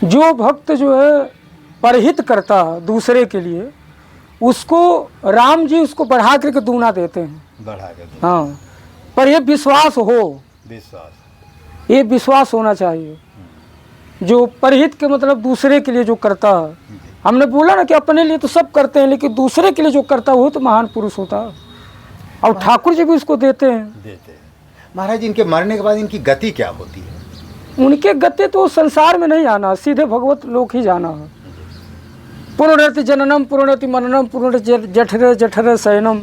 जो भक्त जो है परहित करता दूसरे के लिए, उसको राम जी उसको बढ़ा करके दूना देते हैं, बढ़ा के दो। हाँ। पर ये विश्वास हो, विश्वास, ये विश्वास होना चाहिए। जो परहित के मतलब दूसरे के लिए जो करता है, हमने बोला ना कि अपने लिए तो सब करते हैं, लेकिन दूसरे के लिए जो करता है वो तो महान पुरुष होता है। और ठाकुर जी भी उसको देते हैं। महाराज इनके मरने के बाद इनकी गति क्या होती है? उनके गति तो संसार में नहीं आना, सीधे भगवत लोक ही जाना है। पुनरति जननम पुनरति मननम पुनरति जठरे जठरे शयनम,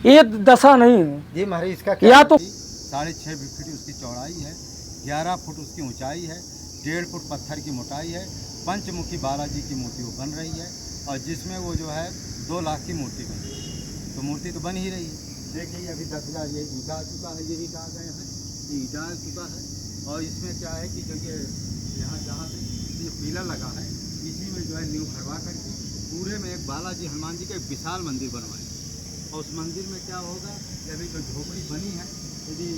ये दशा नहीं है। जी महाराज इसका क्या? या तो 6.5 फीट उसकी चौड़ाई है, 11 फुट उसकी ऊंचाई है, 1.5 फुट पत्थर की मोटाई है। पंचमुखी बालाजी की मूर्ति वो बन रही है, और जिसमें वो जो है 2 लाख की मूर्ति बन रही है। तो मूर्ति तो बन ही रही है। देखिए अभी 10,000 ये ईटा आ चुका है, ये ईटा आ गए हैं, ये ईटा आ चुका है। और इसमें क्या है कि जो ये यहाँ जहाँ पे ये पीला लगा है, इसी में जो है नींव भरवा करके पूरे में एक बालाजी हनुमान जी का एक विशाल मंदिर बनवाए। और उस मंदिर में क्या होगा कि अभी जो झोपड़ी बनी है, यदि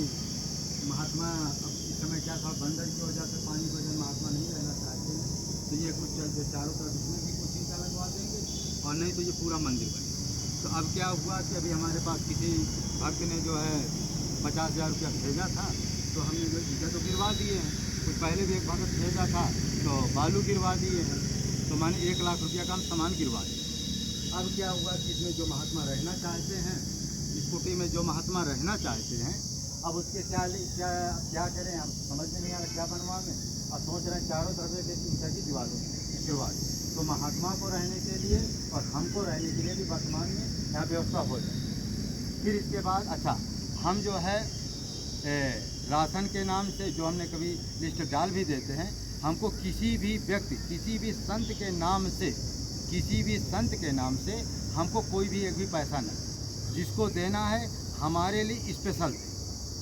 महात्मा अब इस समय क्या था, बंदर की वजह से पानी की वजह से महात्मा नहीं रहना चाहते हैं, तो ये कुछ चारों तरफ इसमें भी कुछ ईंटा लगवा देंगे, और नहीं तो ये पूरा मंदिर बनेगा। तो अब क्या हुआ कि अभी हमारे पास किसी भक्त ने जो है 50,000 रुपया भेजा था, तो हमने जो ईंटा तो गिरवा दिए हैं। कुछ पहले भी एक भक्त भेजा था तो बालू गिरवा दिए हैं, तो मैंने 1 लाख रुपया का हम सामान गिरवा दिया। अब क्या हुआ कि इसमें जो महात्मा रहना चाहते हैं, इस कुटी में जो महात्मा रहना चाहते हैं, अब उसके क्या करें, हम समझ में नहीं आ रहा क्या बनवाएं। अब सोच रहे हैं चारों तरफ एक ईंटा की दीवारों गिरवा दें, तो महात्मा को रहने के लिए और हमको रहने के लिए भी वर्तमान में यहाँ व्यवस्था हो जाए। फिर इसके बाद अच्छा, हम जो है राशन के नाम से जो हमने कभी लिस्ट डाल भी देते हैं, हमको किसी भी व्यक्ति, किसी भी संत के नाम से, किसी भी संत के नाम से हमको कोई भी एक भी पैसा नहीं। जिसको देना है हमारे लिए स्पेशल दे।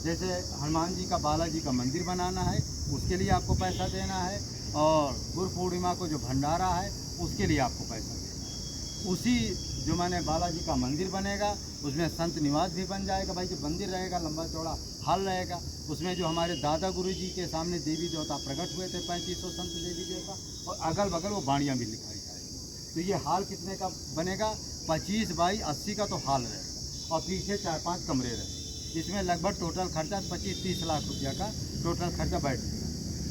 जैसे हनुमान जी का, बालाजी का मंदिर बनाना है, उसके लिए आपको पैसा देना है, और गुरु पूर्णिमा को जो भंडारा है उसके लिए आपको पैसा देना है। उसी जो मैंने बालाजी का मंदिर बनेगा, उसमें संत निवास भी बन जाएगा। भाई जो मंदिर रहेगा लंबा चौड़ा हॉल रहेगा, उसमें जो हमारे दादा गुरु जी के सामने देवी देवता प्रकट हुए थे, 3500 संत देवी देवता, और अगल बगल वो बाणियाँ भी लिखाई जाएगी। तो ये हॉल कितने का बनेगा? 25 बाई 80 का तो हॉल रहेगा, और पीछे 4-5 कमरे रहेंगे। इसमें लगभग टोटल खर्चा 25-30 लाख रुपया का टोटल खर्चा बैठेगा।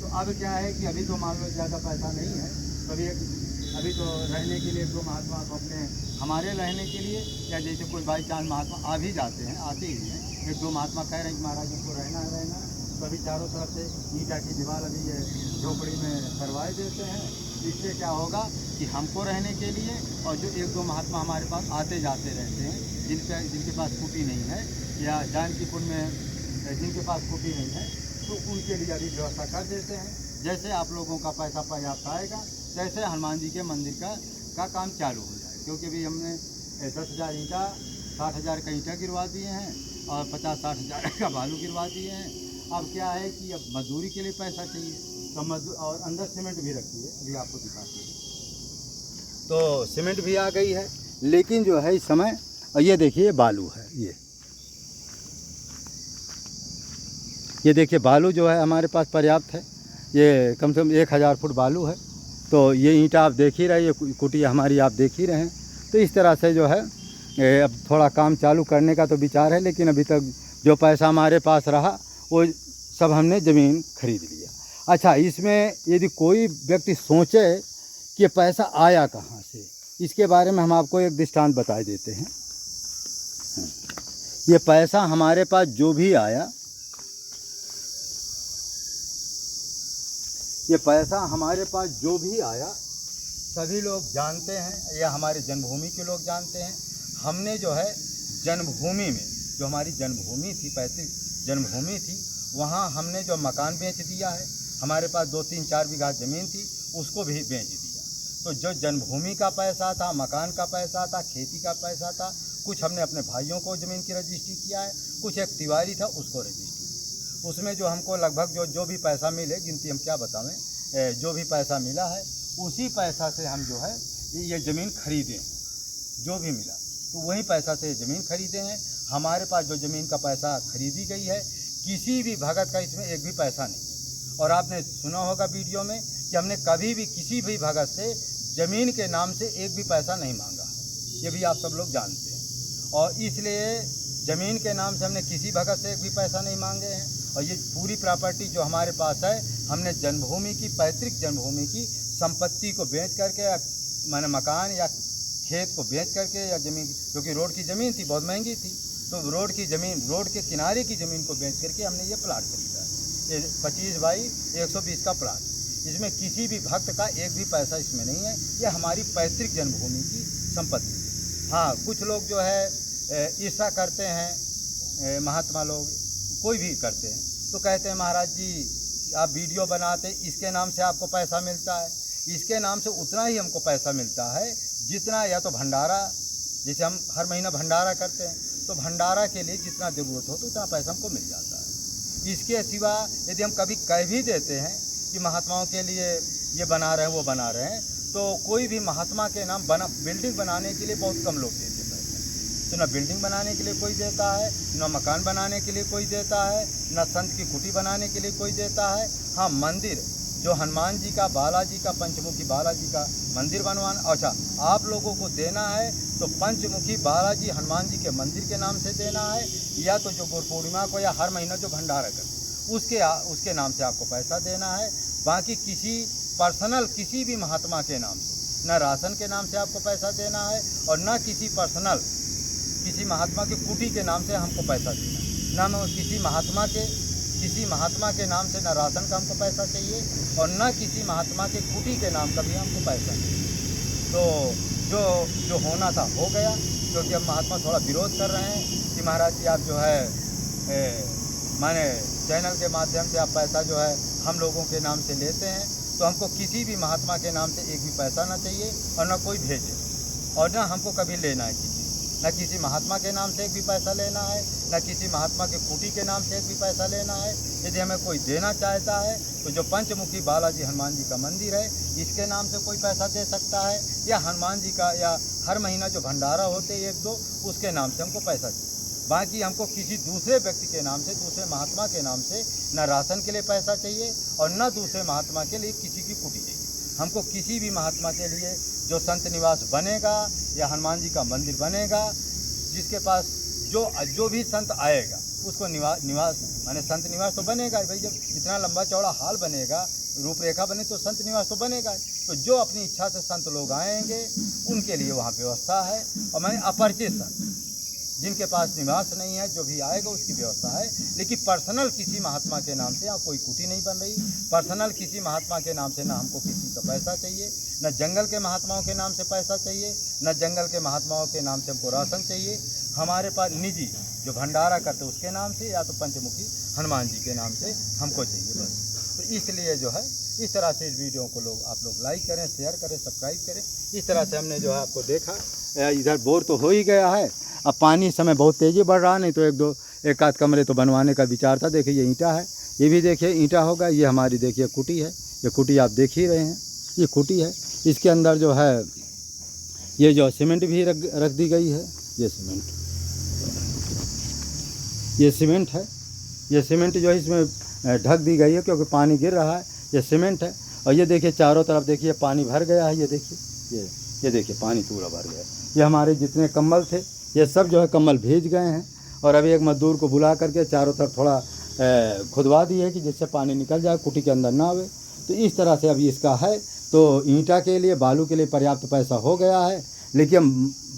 तो अब क्या है कि अभी तो मान लो ज़्यादा पैसा नहीं है, तभी अभी तो रहने के लिए जो महात्मा को अपने हमारे रहने के लिए, या जैसे कोई बाई चांस महात्मा आ भी जाते हैं, आते ही हैं, 1-2 महात्मा कह रहे हैं कि महाराज हमको रहना है, तो अभी चारों तरफ से ईंटा की दीवार अभी ये झोपड़ी में करवाए देते हैं। इससे क्या होगा कि हमको रहने के लिए, और जो 1-2 महात्मा हमारे पास आते जाते रहते हैं, जिनके पास कुटी नहीं है, या जानकीपुर में जिनके पास कुटी नहीं है, तो उनके लिए अभी व्यवस्था कर देते हैं। जैसे आप लोगों का पैसा पर्याप्त आएगा, जैसे हनुमान जी के मंदिर का काम चालू हो जाए। क्योंकि अभी हमने 10,000 ईंटा, 60,000 का ईंटा गिरवा दिए हैं, और 50-60 हज़ार का बालू गिरवा दिए हैं। अब क्या है कि अब मजदूरी के लिए पैसा चाहिए, तो और अंदर सीमेंट भी रखी है, अभी आपको दिखाते हैं। तो सीमेंट भी आ गई है, लेकिन जो है इस समय, और ये देखिए बालू है, ये देखिए बालू जो है हमारे पास पर्याप्त है। ये कम से कम 1000 फुट बालू है। तो ये ईंटा आप देख ही रहे, ये कुटिया हमारी आप देख ही रहे हैं। तो इस तरह से जो है अब थोड़ा काम चालू करने का तो विचार है, लेकिन अभी तक जो पैसा हमारे पास रहा वो सब हमने ज़मीन खरीद लिया। अच्छा, इसमें यदि कोई व्यक्ति सोचे कि पैसा आया कहाँ से, इसके बारे में हम आपको एक दृष्टांत बता देते हैं। ये पैसा हमारे पास जो भी आया, ये पैसा हमारे पास जो भी आया, सभी लोग जानते हैं, या हमारे जन्मभूमि के लोग जानते हैं। हमने जो है जन्मभूमि में, जो हमारी जन्मभूमि थी, पैतृक जन्मभूमि थी, वहाँ हमने जो मकान बेच दिया है। हमारे पास 2-3-4 बीघा ज़मीन थी, उसको भी बेच दिया। तो जो जन्मभूमि का पैसा था, मकान का पैसा था, खेती का पैसा था, कुछ हमने अपने भाइयों को ज़मीन की रजिस्ट्री किया है, कुछ एक तिवारी था उसको रजिस्ट्री की। उसमें जो हमको लगभग जो भी पैसा मिले, गिनती हम क्या बतावें, जो भी पैसा मिला है उसी पैसा से हम जो है ये ज़मीन खरीदे हैं। जो भी मिला तो वही पैसा से ज़मीन खरीदे हैं। हमारे पास जो ज़मीन का पैसा खरीदी गई है, किसी भी भगत का इसमें एक भी पैसा नहीं। और आपने सुना होगा वीडियो में कि हमने कभी भी किसी भी भगत से ज़मीन के नाम से एक भी पैसा नहीं मांगा, ये भी आप सब लोग जानते हैं। और इसलिए ज़मीन के नाम से हमने किसी भगत से एक भी पैसा नहीं मांगे हैं। और ये पूरी प्रॉपर्टी जो हमारे पास है, हमने जन्मभूमि की, पैतृक जन्मभूमि की संपत्ति को बेच करके, या माने मकान या खेत को बेच करके, या ज़मीन, क्योंकि रोड की ज़मीन थी, बहुत महंगी थी, तो रोड की ज़मीन, रोड के किनारे की ज़मीन को बेच करके हमने ये प्लाट खरीदा है। ये 25 बाई 120 का प्लाट, इसमें किसी भी भक्त का एक भी पैसा इसमें नहीं है। ये हमारी पैतृक जन्मभूमि की संपत्ति। हाँ, कुछ लोग जो है ईर्षा करते हैं, महात्मा लोग कोई भी करते हैं, तो कहते हैं महाराज जी आप वीडियो बनाते, इसके नाम से आपको पैसा मिलता है। इसके नाम से उतना ही हमको पैसा मिलता है जितना, या तो भंडारा, जैसे हम हर महीना भंडारा करते हैं, तो भंडारा के लिए जितना ज़रूरत हो तो उतना पैसा हमको मिल जाता है। इसके सिवा यदि हम कभी कह भी देते हैं कि महात्माओं के लिए ये बना रहे हैं, वो बना रहे हैं, तो कोई भी महात्मा के नाम बिल्डिंग बनाने के लिए बहुत कम लोग देते पैसे। तो ना बिल्डिंग बनाने के लिए कोई देता है, ना मकान बनाने के लिए कोई देता है, ना संत की कुटी बनाने के लिए कोई देता है। हाँ, मंदिर जो हनुमान जी का, बालाजी का, पंचमुखी बालाजी का मंदिर बनवाना, अच्छा आप लोगों को देना है तो पंचमुखी बालाजी हनुमान जी के मंदिर के नाम से देना है, या तो जो गुरु पूर्णिमा को या हर महीना जो भंडारा करते उसके नाम से आपको पैसा देना है। बाकी किसी पर्सनल किसी भी महात्मा के नाम से, ना राशन के नाम से आपको पैसा देना है, और ना किसी पर्सनल किसी महात्मा के कुटी के नाम से हमको पैसा देना है। ना किसी महात्मा के नाम से ना राशन का हमको पैसा चाहिए, और ना किसी महात्मा के कुटी के नाम का भी हमको पैसा चाहिए। तो जो होना था हो गया, क्योंकि अब महात्मा थोड़ा विरोध कर रहे हैं कि महाराज जी आप जो है माने चैनल के माध्यम से आप पैसा जो है हम लोगों के नाम से लेते हैं, तो हमको किसी भी महात्मा के नाम से एक भी पैसा ना चाहिए, और ना कोई भेजे, और ना हमको कभी लेना है ना किसी महात्मा के नाम से एक भी पैसा लेना है, ना किसी महात्मा के कुटी के नाम से एक भी पैसा लेना है। यदि हमें कोई देना चाहता है तो जो पंचमुखी बालाजी हनुमान जी का मंदिर है, इसके नाम से कोई पैसा दे सकता है, या हनुमान जी का, या हर महीना जो भंडारा होते एक दो, उसके नाम से हमको पैसा चाहिए। बाकी हमको किसी दूसरे व्यक्ति के नाम से, दूसरे महात्मा के नाम से ना राशन के लिए पैसा चाहिए, और ना दूसरे महात्मा के लिए किसी की कुटी चाहिए। हमको किसी भी महात्मा के लिए जो संत निवास बनेगा या हनुमान जी का मंदिर बनेगा, जिसके पास जो भी संत आएगा उसको निवास माने संत निवास तो बनेगा भाई। जब इतना लंबा चौड़ा हाल बनेगा, रूपरेखा बने, तो संत निवास तो बनेगा। तो जो अपनी इच्छा से संत लोग आएंगे उनके लिए वहाँ व्यवस्था है। और मैंने अपरिचित संत जिनके पास निवास नहीं है, जो भी आएगा उसकी व्यवस्था है। लेकिन पर्सनल किसी महात्मा के नाम से यहाँ कोई कुटी नहीं बन रही। पर्सनल किसी महात्मा के नाम से ना हमको किसी का पैसा चाहिए, न जंगल के महात्माओं के नाम से पैसा चाहिए, न जंगल के महात्माओं के नाम से हमको राशन चाहिए। हमारे पास निजी जो भंडारा करते उसके नाम से, या तो पंचमुखी हनुमान जी के नाम से हमको चाहिए बस। तो इसलिए जो है इस तरह से इस वीडियो को आप लोग लाइक करें, शेयर करें, सब्सक्राइब करें। इस तरह से हमने जो है आपको देखा, इधर बोर तो हो ही गया है। अब पानी इस समय बहुत तेज़ी बढ़ रहा, नहीं तो एक आध कमरे तो बनवाने का विचार था। देखिए ये ईंटा है, ये भी देखिए ईंटा होगा। ये हमारी देखिए कुटी है, ये कुटी आप देख ही रहे हैं, ये कुटी है। इसके अंदर जो है ये जो सीमेंट भी रख दी गई है। ये सीमेंट है, ये सीमेंट जो है इसमें ढक दी गई है, क्योंकि पानी गिर रहा है। ये सीमेंट है, और ये देखिए चारों तरफ देखिए पानी भर गया है। ये देखिए ये देखिए पानी पूरा भर गया है। ये हमारे जितने कंबल थे ये सब जो है कंबल भीज गए हैं, और अभी एक मजदूर को बुला करके चारों तरफ थोड़ा खुदवा दी है कि जिससे पानी निकल जाए, कुटी के अंदर ना आवे। तो इस तरह से अभी इसका है। तो ईंटा के लिए, बालू के लिए पर्याप्त पैसा हो गया है, लेकिन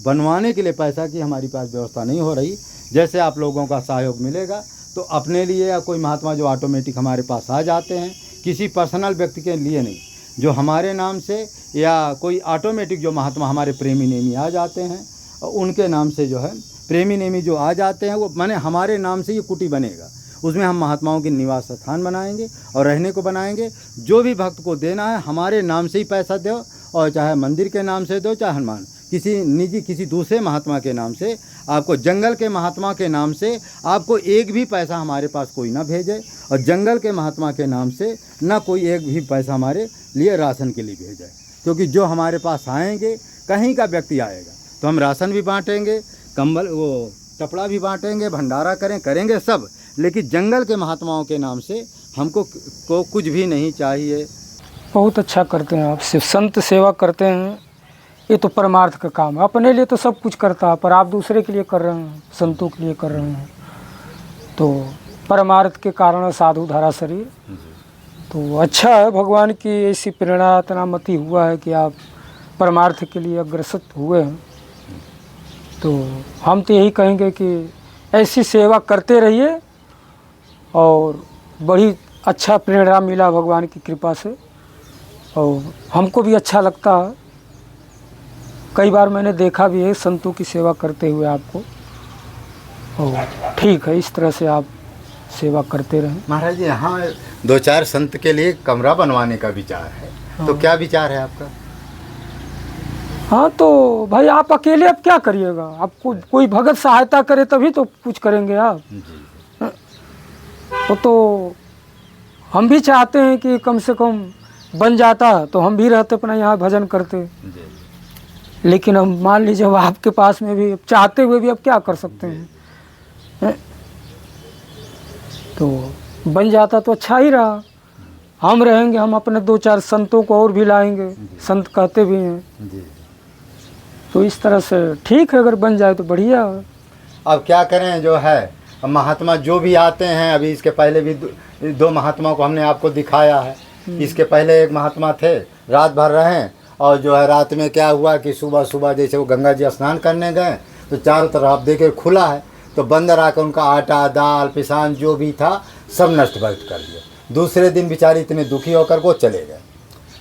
बनवाने के लिए पैसा की हमारी पास व्यवस्था नहीं हो रही। जैसे आप लोगों का सहयोग मिलेगा तो अपने लिए, या कोई महात्मा जो ऑटोमेटिक हमारे पास आ जाते हैं, किसी पर्सनल व्यक्ति के लिए नहीं, जो हमारे नाम से, या कोई ऑटोमेटिक जो महात्मा हमारे प्रेमी नेमी आ जाते हैं, उनके नाम से जो है प्रेमी नेमी जो आ जाते हैं, वो माने हमारे नाम से ये कुटी बनेगा। उसमें हम महात्माओं के निवास स्थान बनाएंगे और रहने को बनाएंगे। जो भी भक्त को देना है हमारे नाम से ही पैसा दो, और चाहे मंदिर के नाम से दो, चाहे हनुमान किसी निजी किसी दूसरे महात्मा के नाम से, आपको जंगल के महात्मा के नाम से आपको एक भी पैसा हमारे पास कोई ना भेजे, और जंगल के महात्मा के नाम से ना कोई एक भी पैसा हमारे लिए राशन के लिए भेजे। क्योंकि जो हमारे पास आएंगे, कहीं का व्यक्ति आएगा तो हम राशन भी बांटेंगे, कंबल वो कपड़ा भी बांटेंगे, भंडारा करेंगे सब। लेकिन जंगल के महात्माओं के नाम से हमको कुछ भी नहीं चाहिए। बहुत अच्छा करते हैं आप। सिर्फ संत सेवा करते हैं, ये तो परमार्थ का काम है। अपने लिए तो सब कुछ करता है, पर आप दूसरे के लिए कर रहे हैं, संतों के लिए कर रहे हैं, तो परमार्थ के कारण साधु धरा शरीर। तो अच्छा है, भगवान की ऐसी प्रेरणा इतना मति हुआ है कि आप परमार्थ के लिए अग्रसर हुए हैं। तो हम तो यही कहेंगे कि ऐसी सेवा करते रहिए, और बड़ी अच्छा प्रेरणा मिला भगवान की कृपा से, और हमको भी अच्छा लगता है। कई बार मैंने देखा भी है संतों की सेवा करते हुए आपको, और ठीक है, इस तरह से आप सेवा करते रहें। महाराज जी, यहाँ 2-4 संत के लिए कमरा बनवाने का विचार है, तो क्या विचार है आपका? हाँ, तो भाई आप अकेले अब क्या करिएगा, आपको कोई भगत सहायता करे तभी तो कुछ करेंगे आप। तो हम भी चाहते हैं कि कम से कम बन जाता तो हम भी रहते अपना यहाँ भजन करते, लेकिन हम मान लीजिए अब आपके पास में भी चाहते हुए भी अब क्या कर सकते हैं। तो बन जाता तो अच्छा ही रहा। हम रहेंगे, हम अपने 2-4 संतों को और भी लाएंगे, संत कहते भी हैं। तो इस तरह से ठीक है, अगर बन जाए तो बढ़िया है। अब क्या करें, जो है महात्मा जो भी आते हैं, अभी इसके पहले भी 2 महात्माओं को हमने आपको दिखाया है। इसके पहले एक महात्मा थे, रात भर रहे, और जो है रात में क्या हुआ कि सुबह सुबह जैसे वो गंगा जी स्नान करने गए तो चारों तरफ आप देखे खुला है, तो बंदर आकर उनका आटा दाल पिसान जो भी था सब नष्ट भ्रष्ट कर दिया। दूसरे दिन बेचारे इतने दुखी होकर वो चले गए।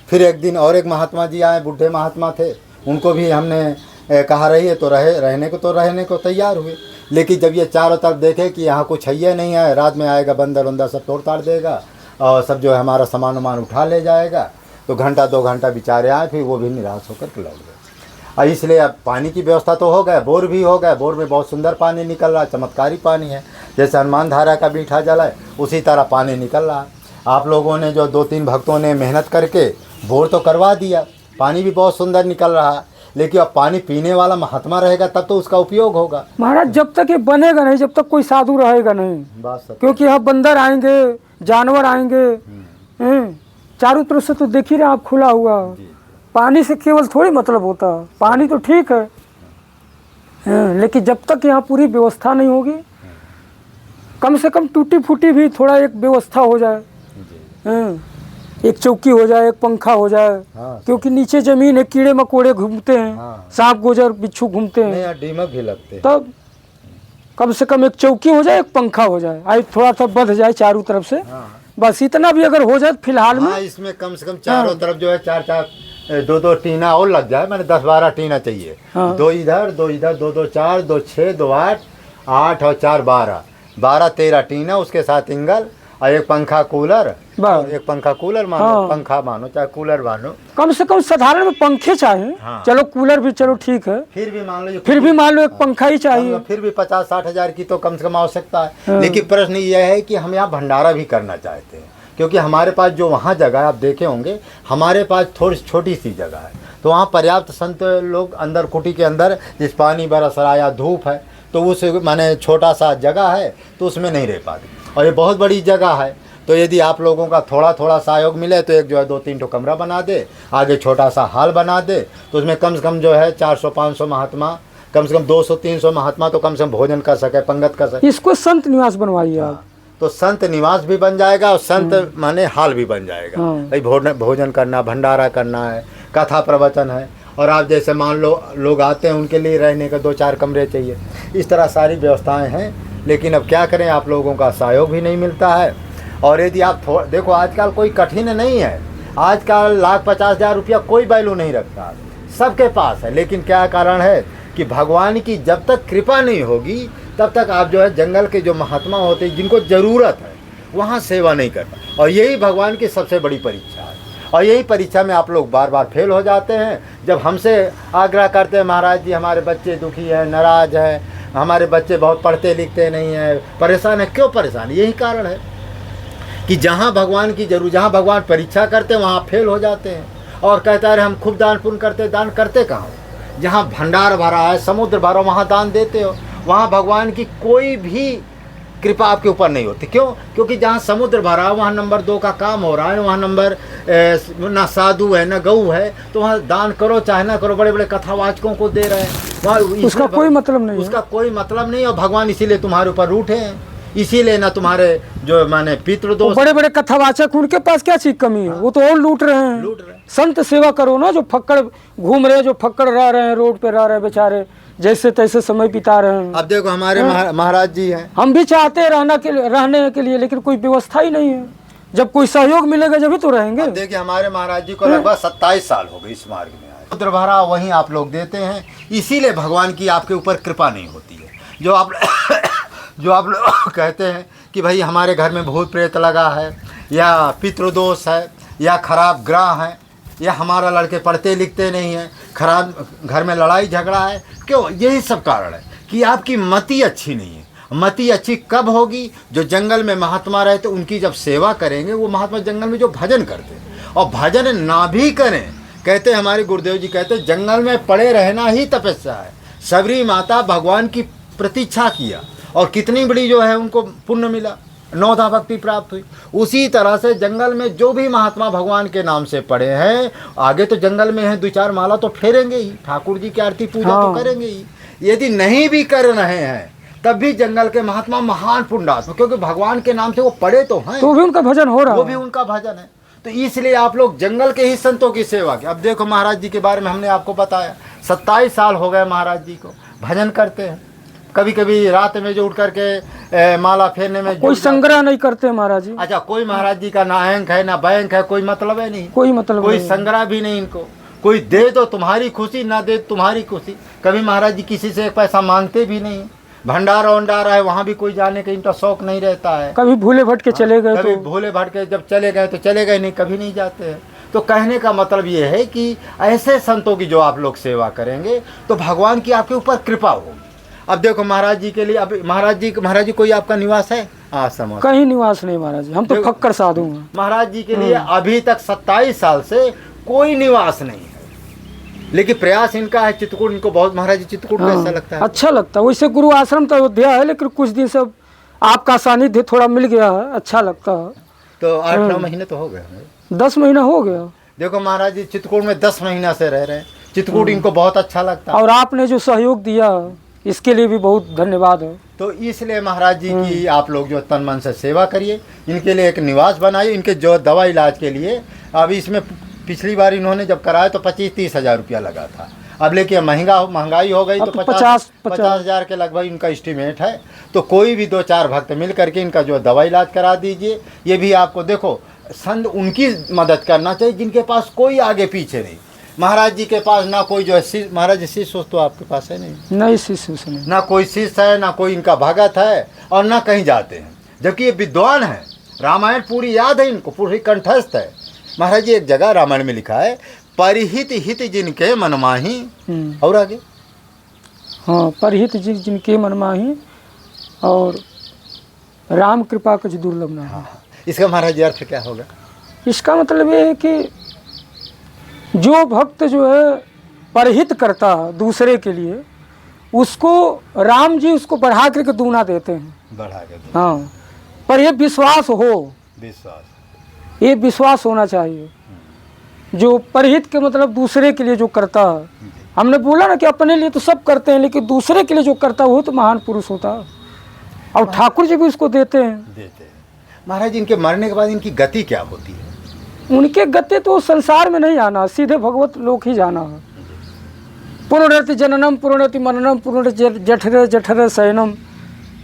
फिर एक दिन और एक महात्मा जी आए, बूढ़े महात्मा थे, उनको भी हमने कहा रहिए, तो रहने को तैयार हुए। लेकिन जब ये चारों तरफ देखे कि यहाँ कुछ है नहीं है, रात में आएगा बंदर वंदर सब तोड़ ताड़ देगा और सब जो है हमारा सामान वामान उठा ले जाएगा, तो घंटा 2 घंटा बेचारे आए, फिर वो भी निराश होकर लौट गए। और इसलिए अब पानी की व्यवस्था तो हो गया, बोर भी हो गया, बोर में बहुत सुंदर पानी निकल रहा, चमत्कारी पानी है, जैसे हनुमान धारा का मीठा जल है उसी तरह पानी निकल रहा है। आप लोगों ने जो 2-3 भक्तों ने मेहनत करके बोर तो करवा दिया, पानी भी बहुत सुंदर निकल रहा है, लेकिन अब पानी पीने वाला महात्मा रहेगा तब तो उसका उपयोग होगा। महाराज जब तक ये बनेगा नहीं, जब तक कोई साधु रहेगा नहीं, क्योंकि यहाँ बंदर आएंगे, जानवर आएंगे, चारों तरफ से तो देख ही रहे आप, खुला हुआ। पानी से केवल थोड़ी मतलब होता, पानी तो ठीक है, लेकिन जब तक यहाँ पूरी व्यवस्था नहीं होगी, कम से कम टूटी फूटी भी थोड़ा एक व्यवस्था हो जाए, एक चौकी हो जाए, एक पंखा हो जाए, क्योंकि नीचे जमीन है, कीड़े मकोड़े घूमते हैं, सांप गोजर बिच्छू घूमते हैं, दीमक भी लगते हैं। तब कम से कम एक चौकी हो जाए, एक पंखा हो जाए, आई थोड़ा सा बंध जाए चारों तरफ से, बस इतना भी अगर हो जाए फिलहाल में। इसमें कम से कम चारों तरफ जो है 4-4 2-2 टीना और लग जाए, मैंने 10-12 टीना चाहिए। 2 इधर 2 इधर, 2-2 4, 2 6, 2 8, 8 और 4 12-13 टीना, उसके साथ इंगल और एक पंखा कूलर, एक पंखा कूलर मानो, पंखा मानो चाहे कूलर मानो, कम से कम साधारण में पंखे चाहिए। चलो कूलर भी चलो ठीक है, फिर भी मान लो एक पंखा ही चाहिए, फिर भी 50-60 हज़ार की तो कम से कम आवश्यकता है। लेकिन प्रश्न यह है कि हम यहाँ भंडारा भी करना चाहते हैं, क्योंकि हमारे पास जो वहाँ जगह है, आप देखे होंगे हमारे पास थोड़ी छोटी सी जगह है, तो वहाँ पर्याप्त संत लोग अंदर कुटी के अंदर, जिस पानी बरस रहा या धूप है, तो उस माने छोटा सा जगह है तो उसमें नहीं रह पाते, और ये बहुत बड़ी जगह है। तो यदि आप लोगों का थोड़ा थोड़ा सहयोग मिले तो एक जो है 2-3 ठो कमरा बना दे, आगे छोटा सा हॉल बना दे, तो उसमें कम से कम जो है 400-500 महात्मा, कम से कम 200-300 महात्मा तो कम से कम भोजन कर सके, पंगत कर सके। इसको संत निवास बनवाइए आप, तो संत निवास भी बन जाएगा और संत माने हॉल भी बन जाएगा। भाई भोजन करना, भंडारा करना है, कथा प्रवचन है, और आप जैसे मान लो लोग आते हैं उनके लिए रहने का 2-4 कमरे चाहिए, इस तरह सारी व्यवस्थाएं हैं। लेकिन अब क्या करें, आप लोगों का सहयोग भी नहीं मिलता है। और यदि आप देखो आजकल कोई कठिन नहीं है, आजकल 1,50,000 रुपया कोई वैल्यू नहीं रखता, सबके पास है। लेकिन क्या कारण है कि भगवान की जब तक कृपा नहीं होगी तब तक आप जो है जंगल के जो महात्मा होते हैं जिनको ज़रूरत है वहाँ सेवा नहीं कर पाते, और यही भगवान की सबसे बड़ी परीक्षा है। और यही परीक्षा में आप लोग बार बार फेल हो जाते हैं। जब हमसे आग्रह करते हैं महाराज जी हमारे बच्चे दुखी हैं, नाराज़ हैं, हमारे बच्चे बहुत पढ़ते लिखते नहीं हैं, परेशान है, क्यों परेशान? यही कारण है कि जहाँ भगवान की जरूर, जहाँ भगवान परीक्षा करते हैं वहाँ फेल हो जाते हैं, और कहता है हम खूब दान पुण्य करते, दान करते कहाँ हो? जहाँ भंडार भरा है, समुद्र भरा, वहाँ दान देते हो। वहाँ भगवान की कोई भी कृपा आपके ऊपर नहीं होती। क्यों? क्योंकि जहाँ समुद्र भरा वहाँ नंबर 2 का काम हो रहा है, वहाँ नंबर ना साधु है ना गऊ है, तो वहाँ दान करो चाहे ना करो, बड़े बड़े कथावाचकों को दे रहे हैं वहाँ, उसका कोई मतलब नहीं है। उसका कोई मतलब नहीं। और भगवान इसीलिए तुम्हारे ऊपर रूठे हैं, इसीलिए ना तुम्हारे जो माने पितृदोष, बड़े बड़े कथावाचक उनके पास क्या चीज कमी है, वो तो और लूट रहे हैं। संत सेवा करो ना, जो फक्कड़ घूम रहे हैं, जो फक्कड़ रह रहे हैं, रोड पे रह रहे हैं बेचारे, जैसे तैसे समय बिता रहे हैं। अब देखो हमारे महाराज जी हैं, हम भी चाहते हैं रहने के लिए, लेकिन कोई व्यवस्था ही नहीं है। जब कोई सहयोग मिलेगा जब ही तो रहेंगे। अब देखिए हमारे महाराज जी को लगभग 27 साल हो गए इस मार्ग में आए। समुद्र भरा वहीं आप लोग देते हैं, इसीलिए भगवान की आपके ऊपर कृपा नहीं होती है। जो आप लोग कहते हैं कि भाई हमारे घर में भूत प्रेत लगा है, या पितृदोष है, या खराब ग्रह है, या हमारा लड़के पढ़ते लिखते नहीं हैं, खराब घर में लड़ाई झगड़ा है, क्यों? यही सब कारण है कि आपकी मति अच्छी नहीं है। मति अच्छी कब होगी? जो जंगल में महात्मा रहते उनकी जब सेवा करेंगे, वो महात्मा जंगल में जो भजन करते हैं, और भजन ना भी करें, कहते हमारे गुरुदेव जी कहते जंगल में पड़े रहना ही तपस्या है। सबरी माता भगवान की प्रतीक्षा किया और कितनी बड़ी जो है उनको पुण्य मिला, 9धा भक्ति प्राप्त हुई। उसी तरह से जंगल में जो भी महात्मा भगवान के नाम से पड़े हैं, आगे तो जंगल में हैं, 2-4 माला तो फेरेंगे ही, ठाकुर जी की आरती पूजा तो करेंगे ही। यदि नहीं भी कर रहे हैं तब भी जंगल के महात्मा महान पुण्यात्मा, क्योंकि भगवान के नाम से वो पड़े तो हैं, तो भी उनका भजन हो रहा है, वो भी उनका भजन है। तो इसलिए आप लोग जंगल के ही संतों की सेवा की। अब देखो महाराज जी के बारे में हमने आपको बताया, 27 साल हो गए महाराज जी को, भजन करते हैं। कभी कभी रात में जो उठ करके माला फेरने में कोई संग्रह नहीं करते महाराज जी। अच्छा, कोई महाराज जी का ना बैंक है ना बैंक है, कोई मतलब है नहीं, कोई मतलब कोई नहीं। संग्रह भी नहीं इनको। कोई दे तो तुम्हारी खुशी, ना दे तुम्हारी खुशी। कभी महाराज जी किसी से एक पैसा मांगते भी नहीं। भंडारा वंडारा है, वहाँ भी कोई जाने का इनका शौक नहीं रहता है। कभी भूले भटके चले गए, कभी तो भूले भटके जब चले गए तो चले गए, नहीं कभी नहीं जाते हैं। तो कहने का मतलब ये है कि ऐसे संतों की जो आप लोग सेवा करेंगे तो भगवान की आपके ऊपर कृपा होगी। अब देखो महाराज जी के लिए, अब महाराज जी कोई आपका निवास है आश्रम? कहीं निवास नहीं महाराज जी, हम तो फक्कर साधु हैं। महाराज जी के लिए अभी तक 27 साल से कोई निवास नहीं है, लेकिन प्रयास इनका है। चित्रकूट इनको बहुत, महाराज जी चित्रकूट कैसा लगता है? अच्छा लगता है। वैसे गुरु आश्रम तो अयोध्या है, लेकिन कुछ दिन से आपका सानिध्य थोड़ा मिल गया है, अच्छा लगता है। तो 8-9 महीने तो हो गए, 10 महीना हो गया। देखो महाराज जी चित्रकूट में 10 महीना से रह रहे हैं, चित्रकूट इनको बहुत अच्छा लगता है। और आपने जो सहयोग दिया इसके लिए भी बहुत धन्यवाद है। तो इसलिए महाराज जी की आप लोग जो तन मन से सेवा करिए, इनके लिए एक निवास बनाइए। इनके जो दवा इलाज के लिए, अभी इसमें पिछली बार इन्होंने जब कराया तो 25-30 हज़ार रुपया लगा था। अब लेकिन महंगाई हो गई तो 50 हज़ार के लगभग इनका एस्टीमेट है। तो कोई भी 2-4 भक्त मिल करके इनका जो दवा इलाज करा दीजिए। ये भी आपको देखो, संत उनकी मदद करना चाहिए जिनके पास कोई आगे पीछे नहीं। महाराज जी के पास ना कोई जो है महाराज जी शिष्य तो आपके पास है नहीं शिष्य नहीं, ना कोई शिष्य है, ना कोई इनका भगत है, और ना कहीं जाते हैं। जबकि ये विद्वान है, रामायण पूरी याद है इनको, पूरी कंठस्थ है। महाराज जी एक जगह रामायण में लिखा है, परिहित हित जिनके मनमाही, और आगे हाँ, परिहित जिनके मनमाही और राम कृपा कुछ दुर्लभ ना। हाँ, इसका महाराज जी अर्थ क्या होगा? इसका मतलब ये है कि जो भक्त जो है परहित करता है दूसरे के लिए, उसको राम जी उसको बढ़ा करके दूना देते हैं, बढ़ा के। हाँ, पर ये विश्वास हो, ये विश्वास होना चाहिए। जो परहित के मतलब दूसरे के लिए जो करता है, हमने बोला ना कि अपने लिए तो सब करते हैं, लेकिन दूसरे के लिए जो करता है वो तो महान पुरुष होता है। और ठाकुर जी भी उसको देते हैं। महाराज जी इनके मरने के बाद इनकी गति क्या होती है? उनके गति तो संसार में नहीं आना, सीधे भगवत लोक ही जाना है। पुनरति जननम पुनरति मननम पुनरति जठरे जठरे शयनम,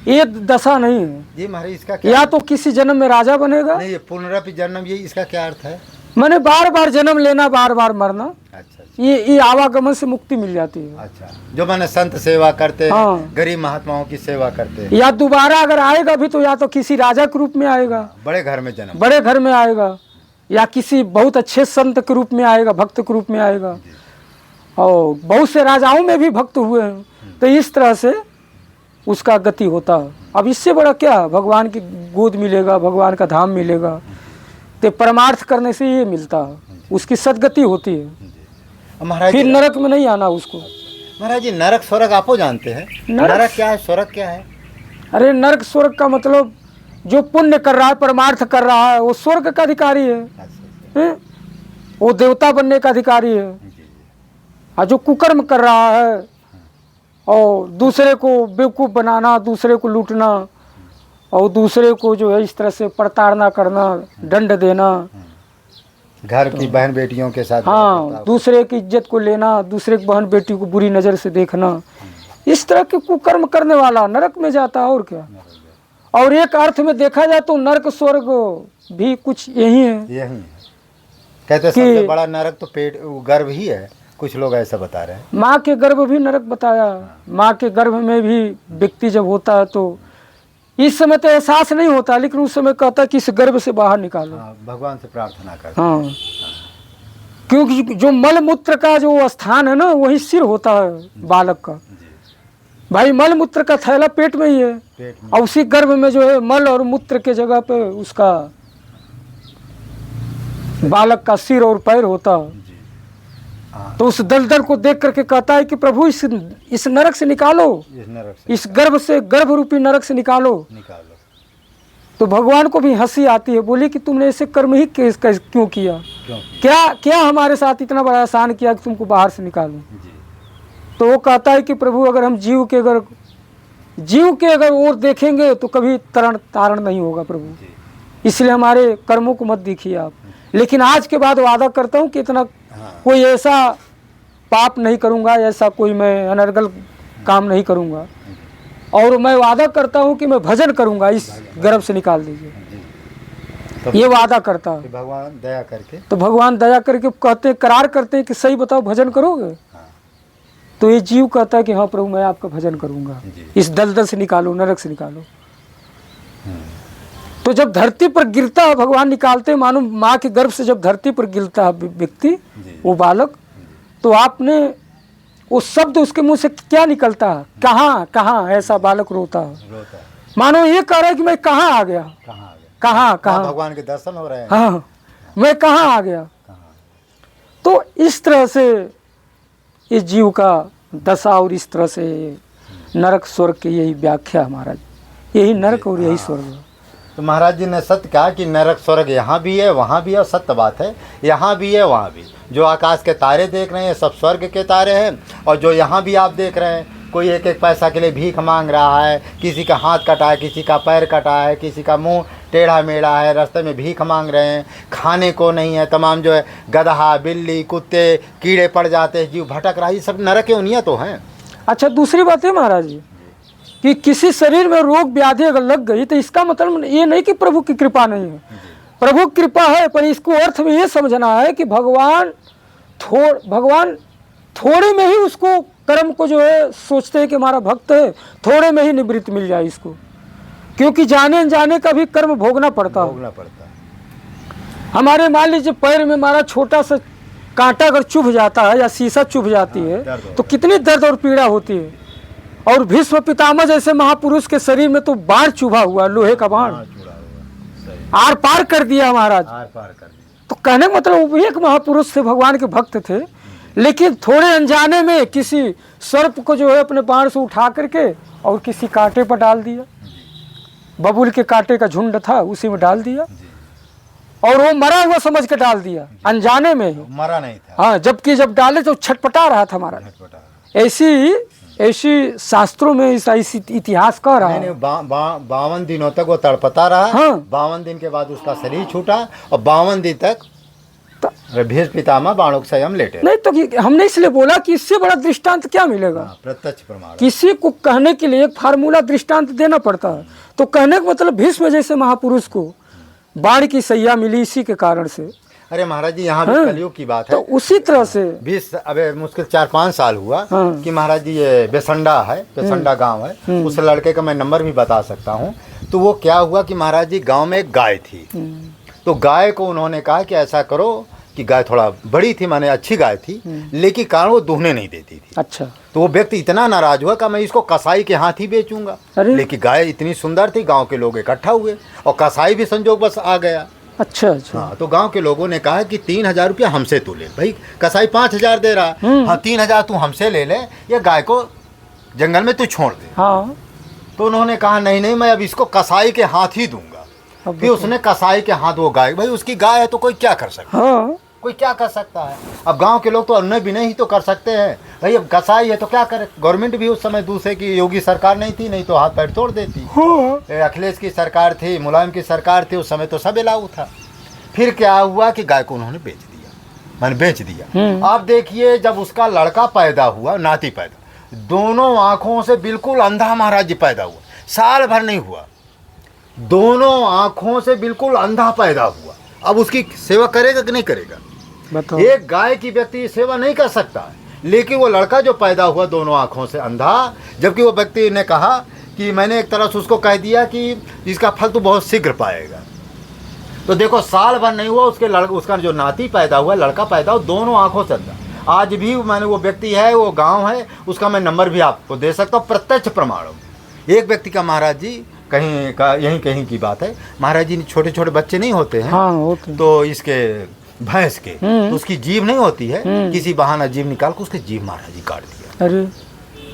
ये दशा नहीं है जी महाराज। इसका क्या? या तो किसी जन्म में राजा बनेगा, नहीं, ये पुनरपि जन्म, ये इसका क्या अर्थ है? मैंने बार बार जन्म लेना, बार बार मरना। अच्छा। ये आवागमन से मुक्ति मिल जाती है। अच्छा, जो मैंने संत सेवा करते हैं, हाँ, गरीब महात्माओं की सेवा करते हैं, या दोबारा अगर आएगा भी तो या तो किसी राजा के रूप में आएगा, बड़े घर में जन्म, बड़े घर में आएगा, या किसी बहुत अच्छे संत के रूप में आएगा, भक्त के रूप में आएगा। और बहुत से राजाओं में भी भक्त हुए हैं। तो इस तरह से उसका गति होता है। अब इससे बड़ा क्या, भगवान की गोद मिलेगा, भगवान का धाम मिलेगा। तो परमार्थ करने से ये मिलता है, उसकी सदगति होती है। महाराज फिर नरक में नहीं आना उसको। महाराज जी नरक स्वर्ग आपो जानते हैं? नरक क्या है, स्वर्ग क्या है? अरे नरक स्वर्ग का मतलब जो पुण्य कर रहा है, परमार्थ कर रहा है, वो स्वर्ग का अधिकारी है, हैं? वो देवता बनने का अधिकारी है। और जो कुकर्म कर रहा है और दूसरे को बेवकूफ़ बनाना, दूसरे को लूटना और दूसरे को जो है इस तरह से प्रताड़ना करना, दंड देना, घर की बहन बेटियों के साथ हाँ, दूसरे की इज्जत को लेना, दूसरे की बहन बेटी को बुरी नज़र से देखना, इस तरह के कुकर्म करने वाला नरक में जाता है। और क्या। और एक अर्थ में देखा जाए तो नरक स्वर्ग भी कुछ यही है। यही है। कहते सबसे बड़ा नरक तो पेट गर्भ ही है, कुछ लोग ऐसा बता रहे हैं। माँ के गर्भ भी नरक बताया। माँ के गर्भ में भी व्यक्ति जब होता है तो इस समय तो एहसास नहीं होता, लेकिन उस समय कहता है कि इस गर्भ से बाहर निकालो। हाँ, भगवान से प्रार्थना करते। हाँ, क्योंकि जो मल मूत्र का जो स्थान है ना, वही सिर होता है बालक का। भाई मल मूत्र का थैला पेट में ही है, पेट में। और उसी गर्भ में जो है मल और मूत्र के जगह पे उसका बालक का सिर और पैर होता है। तो उस दलदल को देख करके कहता है कि प्रभु इस नरक से निकालो, इस नरक से इस गर्भ से, गर्भ रूपी नरक से निकालो। निकालो। तो भगवान को भी हंसी आती है, बोली कि तुमने ऐसे कर्म ही क्यों किया, क्यों? क्या हमारे साथ इतना बड़ा एहसान किया कि तुमको बाहर से निकालूं। तो वो कहता है कि प्रभु अगर हम जीव के अगर ओर देखेंगे तो कभी तारण नहीं होगा प्रभु, इसलिए हमारे कर्मों को मत देखिए आप। लेकिन आज के बाद वादा करता हूँ कि इतना कोई ऐसा पाप नहीं करूँगा, ऐसा कोई मैं अनर्गल काम नहीं करूँगा, और मैं वादा करता हूँ कि मैं भजन करूँगा, इस गर्भ से निकाल दीजिए। तो ये वादा करता है। भगवान दया करके, तो भगवान दया करके कहते, करार करते हैं कि सही बताओ भजन करोगे। तो ये जीव कहता है कि हाँ प्रभु मैं आपका भजन करूँगा, इस दलदल से निकालो, नरक से निकालो। तो जब धरती पर गिरता है, भगवान निकालते, मानो माँ के गर्भ से जब धरती पर गिरता है व्यक्ति, वो बालक, तो आपने वो शब्द उसके मुंह से क्या निकलता है, कहाँ कहाँ, ऐसा बालक रोता है। मानो ये कह रहा है कि मैं कहाँ आ गया, कहाँ भगवान के दर्शन हो रहे हैं। हाँ, मैं कहाँ आ गया। तो इस तरह से इस जीव का दशा, और इस तरह से नरक स्वर्ग की यही व्याख्या महाराज, यही नरक और यही स्वर्ग। तो महाराज जी ने सत्य कहा कि नरक स्वर्ग यहाँ भी है, वहाँ भी है, और सत्य बात है, यहाँ भी है वहाँ भी। जो आकाश के तारे देख रहे हैं सब स्वर्ग के तारे हैं, और जो यहाँ भी आप देख रहे हैं, कोई एक एक पैसा के लिए भीख मांग रहा है, किसी का हाथ कटा है, किसी का पैर कटा है, किसी का मुंह टेढ़ा मेढ़ा है, रास्ते में भीख मांग रहे हैं, खाने को नहीं है, तमाम जो है गधा बिल्ली कुत्ते कीड़े पड़ जाते हैं, जीव भटक रहा है, ये सब नरक की उनिया तो हैं। अच्छा, दूसरी बात है महाराज जी कि किसी शरीर में रोग व्याधि अगर लग गई तो इसका मतलब ये नहीं कि प्रभु की कृपा नहीं है, प्रभु की कृपा है, पर इसको अर्थ में ये समझना है कि भगवान थोड़े में ही उसको कर्म को जो है सोचते हैं कि हमारा भक्त है, थोड़े में ही निवृत्त मिल जाए इसको, क्योंकि जाने अनजाने का भी कर्म भोगना पड़ता है। हमारे मान लीजिए पैर में हमारा छोटा सा कांटा अगर चुभ जाता है या शीशा चुभ जाती है तो कितनी दर्द और पीड़ा होती है। और भीष्म पितामह जैसे महापुरुष के शरीर में तो बाण चुभा हुआ, लोहे का बाण आर पार कर दिया महाराज। तो कहने का मतलब वो एक महापुरुष थे, भगवान के भक्त थे, लेकिन थोड़े अनजाने में किसी सर्प को जो है अपने बाण से उठा करके और किसी कांटे पर डाल दिया, बबूल के कांटे का झुंड था उसी में डाल दिया, और वो मरा हुआ समझ के डाल दिया, अनजाने में ही, मरा नहीं था। हाँ, जबकि जब डाले तो छटपटा रहा था महाराज। ऐसी शास्त्रों में इसी इतिहास कह रहा है। 52 दिनों तक वो तड़पता रहा। हाँ। 52 दिन के बाद उसका शरीर छूटा, और 52 दिन तक भीष्म पितामह बाणों के संयम लेटे। नहीं तो हमने इसलिए बोला कि इससे बड़ा दृष्टांत क्या मिलेगा। प्रत्यक्ष प्रमाण। किसी को कहने के लिए एक फार्मूला दृष्टांत देना पड़ता है। तो कहने का मतलब भीष्म जैसे महापुरुष को बाण की सैया मिली इसी के कारण से। अरे महाराज जी, यहाँ भी कलयुग की बात है। तो उसी तरह से 20 अबे मुश्किल 4-5 साल हुआ कि महाराज जी ये बेसंडा है, बेसंडा गांव है, उस लड़के का मैं नंबर भी बता सकता हूँ। तो वो क्या हुआ कि महाराज जी गांव में एक गाय थी, तो गाय को उन्होंने कहा कि ऐसा करो कि गाय थोड़ा बड़ी थी, माने अच्छी गाय थी, लेकिन कारण वो दूहने नहीं देती थी। अच्छा। तो वो व्यक्ति इतना नाराज हुआ कि मैं इसको कसाई के हाथ ही बेचूंगा। लेकिन गाय इतनी सुंदर थी, गाँव के लोग इकट्ठा हुए और कसाई भी संजोग बस आ गया। अच्छा अच्छा। हाँ, तो गांव के लोगों ने कहा कि 3000 रुपया हमसे तू ले, भाई कसाई 5000 दे रहा, हाँ 3000 तू हमसे ले ले, ये गाय को जंगल में तू छोड़ दे। हाँ। तो उन्होंने कहा नहीं नहीं, मैं अब इसको कसाई के हाथ ही दूंगा। अब फिर उसने कसाई के हाथ वो गाय, भाई उसकी गाय है तो कोई क्या कर सकता है, हाँ कोई क्या कर सकता है। अब गांव के लोग तो अन्य भी नहीं तो कर सकते हैं भाई, अब कसाई है तो क्या करे। गवर्नमेंट भी उस समय दूसरे की योगी सरकार नहीं थी, नहीं तो हाथ पैर तोड़ देती। हाँ अखिलेश की सरकार थी, मुलायम की सरकार थी, उस समय तो सब अलाउ था। फिर क्या हुआ कि गाय को उन्होंने बेच दिया, मैंने बेच दिया। अब देखिए जब उसका लड़का पैदा हुआ, नाती पैदा, दोनों आँखों से बिल्कुल अंधा महाराज जी पैदा हुआ, साल भर नहीं हुआ, दोनों आँखों से बिल्कुल अंधा पैदा हुआ। अब उसकी सेवा करेगा कि नहीं करेगा? बताओ। एक गाय की व्यक्ति सेवा नहीं कर सकता है, लेकिन वो लड़का जो पैदा हुआ दोनों आँखों से अंधा, जबकि वो व्यक्ति ने कहा कि मैंने एक तरह से उसको कह दिया कि इसका फल तो बहुत शीघ्र पाएगा। तो देखो साल भर नहीं हुआ, उसका जो नाती पैदा हुआ, लड़का पैदा हुआ, दोनों आँखों से अंधा। आज भी मैंने वो व्यक्ति है, वो गांव है, उसका मैं नंबर भी आपको दे सकता हूँ, प्रत्यक्ष प्रमाण। एक व्यक्ति का महाराज जी कहीं का, यहीं कहीं की बात है, महाराज जी छोटे छोटे बच्चे नहीं होते हैं, हाँ होते हैं। तो इसके भैंस के तो उसकी जीभ नहीं होती है, किसी बहाना जीभ निकाल के उसके जीभ महाराज जी काट दिया। अरे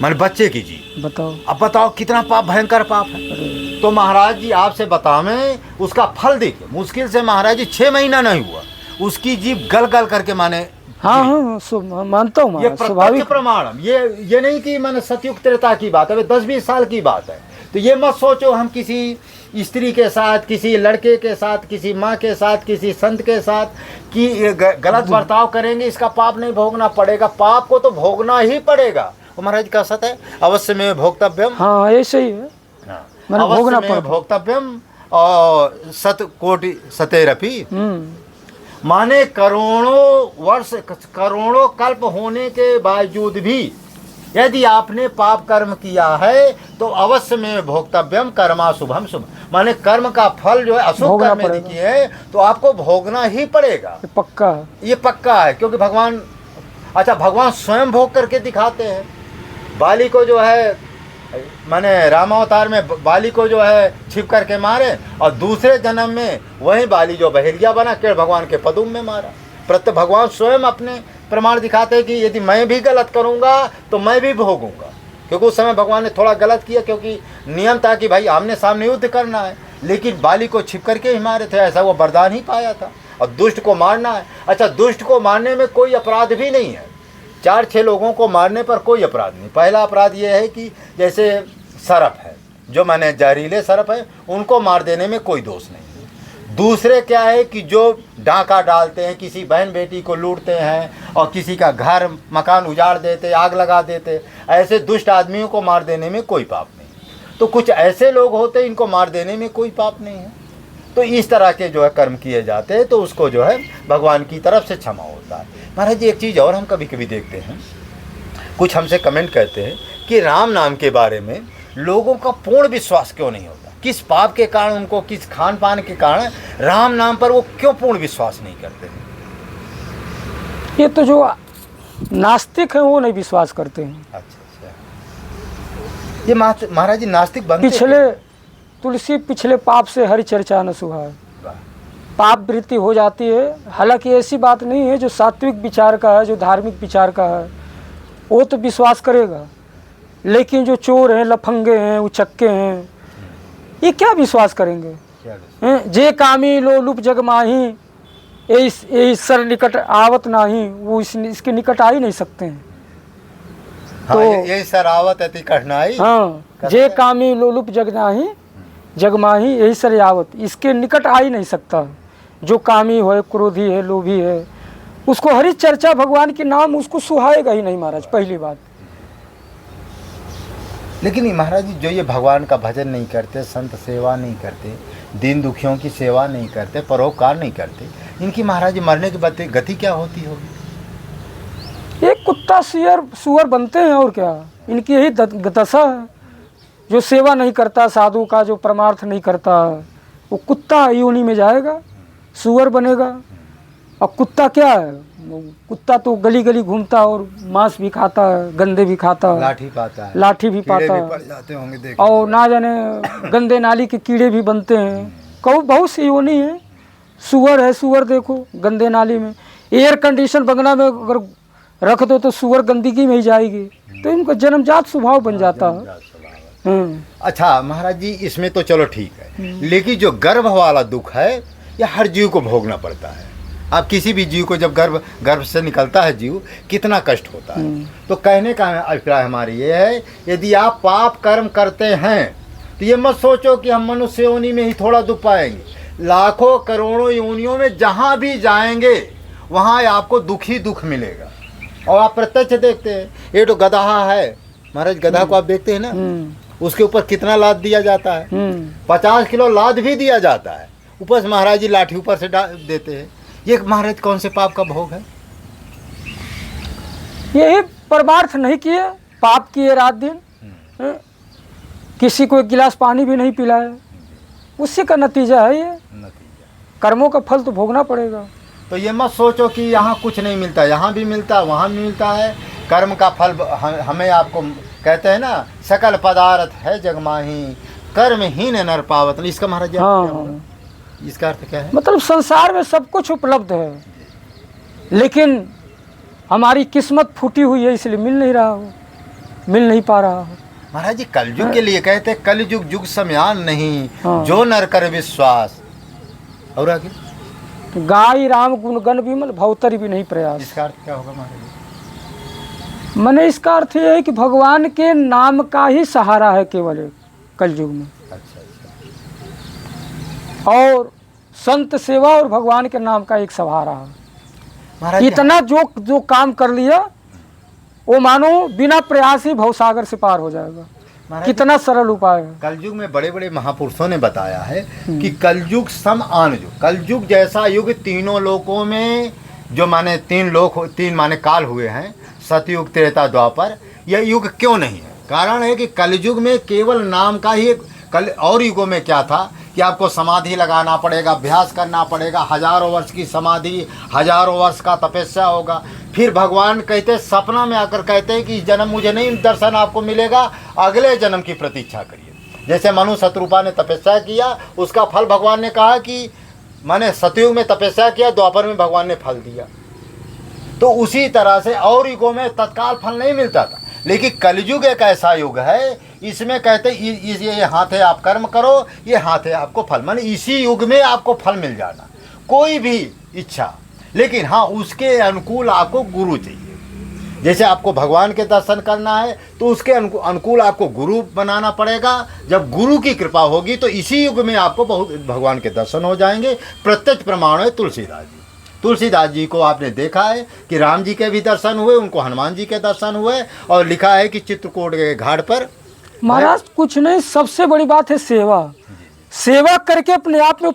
मैंने बच्चे की जीभ, बताओ। अब बताओ कितना पाप, भयंकर पाप है। तो महाराज जी आपसे बतावें, उसका फल देखिए, मुश्किल से महाराज जी 6 महीना नहीं हुआ, उसकी जीभ गल गल करके माने। हाँ हाँ मानता हूँ, ये प्रत्यक्ष प्रमाण, ये नहीं कि मैंने सतयुग त्रेता की बात है, 10-20 साल की बात है। तो ये मत सोचो हम किसी स्त्री के साथ, किसी लड़के के साथ, किसी माँ के साथ, किसी संत के साथ कि गलत बर्ताव करेंगे इसका पाप नहीं भोगना पड़ेगा। पाप को तो भोगना ही पड़ेगा। वो महाराज का सत है, अवश्य में भोक्तव्यम। हाँ ऐसे ही है, भोगना अवश्य में भोक्तव्यम और सत कोटि सतेरपि, माने करोड़ों वर्ष, करोड़ों कल्प होने के बावजूद भी यदि आपने पाप कर्म किया है तो अवश्य में भोक्तव्यम कर्मा शुभम शुभ, माने कर्म का फल जो है अशुभ कर्म में किए तो आपको भोगना ही पड़ेगा। पक्का, ये पक्का है, क्योंकि भगवान, अच्छा भगवान स्वयं भोग करके दिखाते हैं। बाली को जो है, माने रामावतार में बाली को जो है छिप करके मारे, और दूसरे जन्म में वही बाली जो बहेलिया बना के भगवान के पदुम में मारा। प्रत्य भगवान स्वयं अपने प्रमाण दिखाते हैं कि यदि मैं भी गलत करूंगा तो मैं भी भोगूंगा, क्योंकि उस समय भगवान ने थोड़ा गलत किया, क्योंकि नियम था कि भाई आमने सामने युद्ध करना है, लेकिन बाली को छिप करके ही मारे थे, ऐसा वो वरदान ही पाया था। और दुष्ट को मारना है, अच्छा दुष्ट को मारने में कोई अपराध भी नहीं है, 4-6 लोगों को मारने पर कोई अपराध नहीं। पहला अपराध ये है कि जैसे सर्प है, जो मैंने जहरीले सर्प है, उनको मार देने में कोई दोष नहीं। दूसरे क्या है कि जो डाका डालते हैं, किसी बहन बेटी को लूटते हैं और किसी का घर मकान उजाड़ देते, आग लगा देते, ऐसे दुष्ट आदमियों को मार देने में कोई पाप नहीं। तो कुछ ऐसे लोग होते हैं इनको मार देने में कोई पाप नहीं है। तो इस तरह के जो है कर्म किए जाते हैं तो उसको जो है भगवान की तरफ से क्षमा होता है। महाराज जी एक चीज़ और हम कभी कभी देखते हैं, कुछ हमसे कमेंट करते हैं कि राम नाम के बारे में लोगों का पूर्ण विश्वास क्यों नहीं होता, किस पाप के कारण उनको, किस खान पान के कारण राम नाम पर वो क्यों पूर्ण विश्वास नहीं करते हैं? ये तो जो नास्तिक हैं वो नहीं विश्वास करते हैं। अच्छा, ये महाराज जी नास्तिक बनते पिछले तुलसी पिछले पाप से हरि चर्चा न सुहाए, पाप वृत्ति हो जाती है। हालांकि ऐसी बात नहीं है, जो सात्विक विचार का है, जो धार्मिक विचार का है, वो तो विश्वास करेगा, लेकिन जो चोर हैं, लफंगे हैं, उचक्के हैं, ये क्या विश्वास करेंगे? जे कामी लोलुप जग माही, ईश्वर निकट आवत नाही, वो इसके निकट आ ही नहीं सकते हैं। हाँ, तो ये सरावत अति कठिनाई, हाँ, जे कामी लोलुप जग नाही जग माही, यही सर आवत, इसके निकट आ ही नहीं सकता। जो कामी है, क्रोधी है, लोभी है, उसको हरि चर्चा भगवान के नाम उसको सुहाएगा ही नहीं महाराज, पहली बात। लेकिन महाराज जी जो ये भगवान का भजन नहीं करते, संत सेवा नहीं करते, दीन दुखियों की सेवा नहीं करते, परोपकार नहीं करते, इनकी महाराज जी मरने के बाद गति क्या होती होगी? एक कुत्ता सुअर बनते हैं, और क्या, इनकी यही दशा है। जो सेवा नहीं करता साधु का, जो परमार्थ नहीं करता, वो कुत्ता योनि में जाएगा, सुअर बनेगा। और कुत्ता क्या है? कुत्ता तो गली गली घूमता और मांस भी खाता है, गंदे भी खाता है, लाठी पाता है, लाठी भी पाता है, और ना जाने गंदे नाली के कीड़े भी बनते हैं। कहो बहुत सी योनि है। सुअर है, सुअर देखो गंदे नाली में, एयर कंडीशन बंगला में अगर रख दो तो सुअर गंदगी में ही जाएगी। तो इनका जन्मजात स्वभाव बन जाता है। अच्छा महाराज जी, इसमें तो चलो ठीक है, लेकिन जो गर्भ वाला दुख है ये हर जीव को भोगना पड़ता है। आप किसी भी जीव को जब गर्भ से निकलता है जीव, कितना कष्ट होता है। तो कहने का अभिप्राय हमारी ये है, यदि आप पाप कर्म करते हैं तो ये मत सोचो कि हम मनुष्य योनि में ही थोड़ा दुख पाएंगे। लाखों करोड़ों योनियों में जहाँ भी जाएंगे वहाँ आपको दुख ही दुख मिलेगा। और आप प्रत्यक्ष देखते हैं, ये तो गधा है महाराज, गधा को आप देखते हैं ना, उसके ऊपर कितना लाद दिया जाता है, 50 किलो लाद भी दिया जाता है, ऊपर से महाराज जी लाठी ऊपर से देते हैं। ये महाराज कौन से पाप का भोग है? यही परमार्थ नहीं किए, पाप किए रात दिन, किसी को एक गिलास पानी भी नहीं पिलाया, उसी का नतीजा है ये। कर्मों का फल तो भोगना पड़ेगा। तो ये मत सोचो कि यहाँ कुछ नहीं मिलता, यहाँ भी मिलता है, वहाँ भी मिलता है। कर्म का फल हमें आपको कहते हैं ना, सकल पदार्थ है जगमाही, कर्महीन नर पावत। इसका महाराज जी इसका अर्थ क्या है? मतलब संसार में सब कुछ उपलब्ध है, लेकिन हमारी किस्मत फूटी हुई है, इसलिए मिल नहीं रहा हो, मिल नहीं पा रहा हो। महाराज जी कलयुग के लिए कहते हैं, कलयुग युग समयान नहीं, जो नर कर विश्वास। और आगे गाय राम गुणगण विमल भवतरी भी नहीं प्रयास। इसका अर्थ क्या होगा महाराज जी? मैंने इसका अर्थ यह है कि भगवान के नाम का ही सहारा है केवल कलयुग में। अच्छा। और संत सेवा और भगवान के नाम का एक सहारा है। महाराज इतना जो काम कर लिया वो मानो बिना प्रयास ही भवसागर से पार हो जाएगा। कितना सरल उपाय है। कलयुग में बड़े बड़े महापुरुषों ने बताया है कि कलयुग सम आन युग, कलयुग जैसा युग तीनों लोकों में जो माने तीन माने काल हुए हैं, सतयुग त्रेता द्वापर, यह युग क्यों नहीं है? कारण है कि कलयुग में केवल नाम का ही, और युगों में क्या था कि आपको समाधि लगाना पड़ेगा, अभ्यास करना पड़ेगा, हजारों वर्ष की समाधि, हजारों वर्ष का तपस्या होगा। फिर भगवान कहते, सपना में आकर कहते हैं कि जन्म मुझे नहीं दर्शन आपको मिलेगा, अगले जन्म की प्रतीक्षा करिए। जैसे मनु शत्रुपा ने तपस्या किया, उसका फल भगवान ने कहा कि मैंने सतयुग में तपस्या किया, द्वापर में भगवान ने फल दिया। तो उसी तरह से और युगों में तत्काल फल नहीं मिलता था, लेकिन कलयुग एक ऐसा युग है, इसमें कहते ये हाथ है आप कर्म करो, ये हाथ है आपको फल, माने इसी युग में आपको फल मिल जाना, कोई भी इच्छा। लेकिन हाँ, उसके अनुकूल आपको गुरु चाहिए। जैसे आपको भगवान के दर्शन करना है तो उसके अनुकूल आपको गुरु बनाना पड़ेगा। जब गुरु की कृपा होगी तो इसी युग में आपको बहुत भगवान के दर्शन हो जाएंगे। प्रत्यक्ष प्रमाण है तुलसीदास जी। तुलसीदास जी को आपने देखा है कि राम जी के भी दर्शन हुए, उनको हनुमान जी के दर्शन हुए, और लिखा है कि चित्रकूट के घाट पर महाराज कुछ नहीं, सबसे बड़ी बात है सेवा। सेवा करके अपने आप में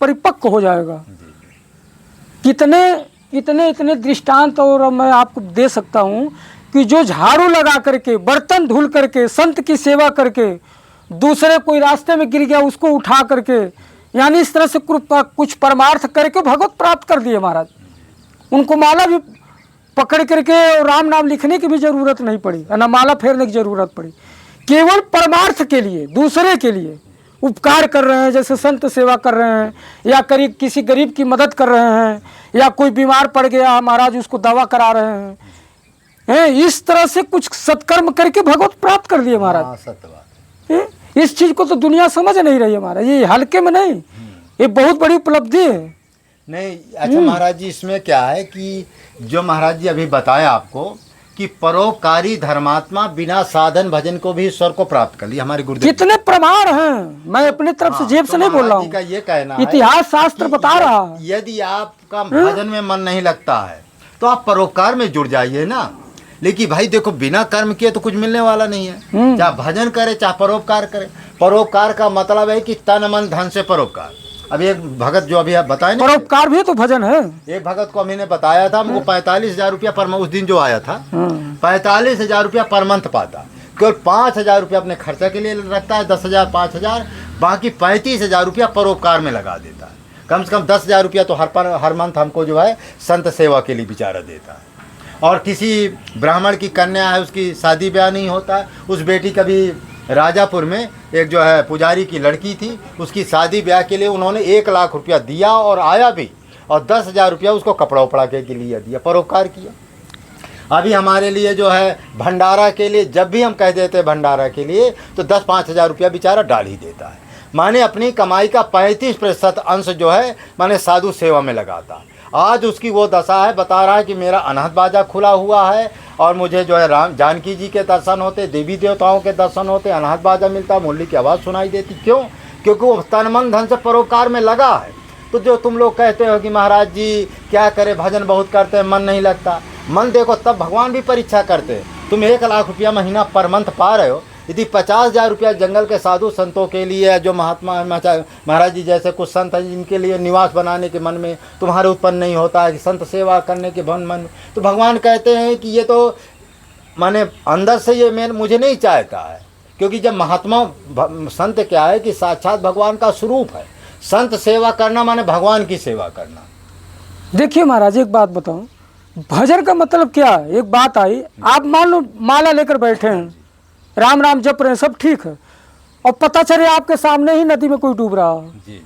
परिपक्व हो जाएगा। इतने दृष्टांत और मैं आपको दे सकता हूँ कि जो झाड़ू लगा करके, बर्तन धुल करके, संत की सेवा करके, दूसरे कोई रास्ते में गिर गया उसको उठा करके, यानी इस तरह से कुछ परमार्थ करके भगवत प्राप्त कर दिए महाराज। उनको माला भी पकड़ करके और राम नाम लिखने की भी जरूरत नहीं पड़ी, ना माला फेरने की जरूरत पड़ी। केवल परमार्थ के लिए, दूसरे के लिए उपकार कर रहे हैं, जैसे संत सेवा कर रहे हैं, या किसी गरीब की मदद कर रहे हैं, या कोई बीमार पड़ गया महाराज उसको दवा करा रहे हैं। इस तरह से कुछ सत्कर्म करके भगवत प्राप्त कर लिए महाराज। सत्य बात है। इस चीज को तो दुनिया समझ नहीं रही है महाराज, ये हल्के में नहीं, ये बहुत बड़ी उपलब्धि है। नहीं अच्छा महाराज जी, इसमें क्या है कि जो महाराज जी अभी बताया आपको कि परोपकारी धर्मात्मा बिना साधन भजन को भी ईश्वर को प्राप्त कर लिया। हमारे गुरुदेव कितने प्रमाण हैं, मैं अपने तरफ से जेब से नहीं बोल रहा हूँ, ये कहना इतिहास शास्त्र बता रहा है। यदि आपका भजन में मन नहीं लगता है तो आप परोपकार में जुड़ जाइए ना। लेकिन भाई देखो, बिना कर्म किए तो कुछ मिलने वाला नहीं है। चाहे भजन करे चाहे परोपकार करे। परोपकार का मतलब है कि तन मन धन से परोपकार। अभी एक भगत जो अभी आप बताए ना, परोपकार भी तो भजन है। एक भगत को हमने बताया था, हमको 45,000 रुपया पर उस दिन जो आया था, 45,000 रुपया पर मंथ पाता। केवल 5,000 रुपया अपने खर्चा के लिए रखता है, 10,000 5,000, बाकी 35,000 रुपया परोपकार में लगा देता है। कम से कम 10,000 रुपया तो हर मंथ हमको जो है संत सेवा के लिए बेचारा देता है। और किसी ब्राह्मण की कन्या है, उसकी शादी ब्याह नहीं होता है, उस बेटी का भी राजापुर में एक जो है पुजारी की लड़की थी, उसकी शादी ब्याह के लिए उन्होंने 1 लाख रुपया दिया और आया भी, और 10,000 रुपया उसको कपड़ा उपड़ा के लिए दिया, परोपकार किया। अभी हमारे लिए जो है भंडारा के लिए जब भी हम कह देते हैं भंडारा के लिए तो 10-5 हज़ार रुपया बेचारा डाल ही देता है। माने अपनी कमाई का 35% अंश जो है माने साधु सेवा में लगाता है। आज उसकी वो दशा है, बता रहा है कि मेरा अनाथ बाजा खुला हुआ है और मुझे जो है राम जानकी जी के दर्शन होते, देवी देवताओं के दर्शन होते, अनाथ बाजा मिलता, मुरली की आवाज़ सुनाई देती। क्यों? क्योंकि वो तन मन धन से परोपकार में लगा है। तो जो तुम लोग कहते हो कि महाराज जी क्या करें, भजन बहुत करते हैं, मन नहीं लगता, मन देखो तब भगवान भी परीक्षा करते हैं। तुम 1 लाख रुपया महीना पर मंथ पा रहे हो, यदि 50,000 रुपया जंगल के साधु संतों के लिए, जो महात्मा महाराज जी जैसे कुछ संत हैं जिनके लिए निवास बनाने के मन में तुम्हारे उत्पन्न नहीं होता है कि संत सेवा करने के मन, तो भगवान कहते हैं कि ये तो माने अंदर से ये मुझे नहीं चाहता है। क्योंकि जब महात्मा संत क्या है कि साक्षात भगवान का स्वरूप है। संत सेवा करना माने भगवान की सेवा करना। देखिए महाराज एक बात बताऊं, भजन का मतलब क्या है? एक बात आई, आप मान लो माला लेकर बैठे हैं, राम राम जप रहे हैं, सब ठीक है, और पता चले आपके सामने ही नदी में कोई डूब रहा है, जी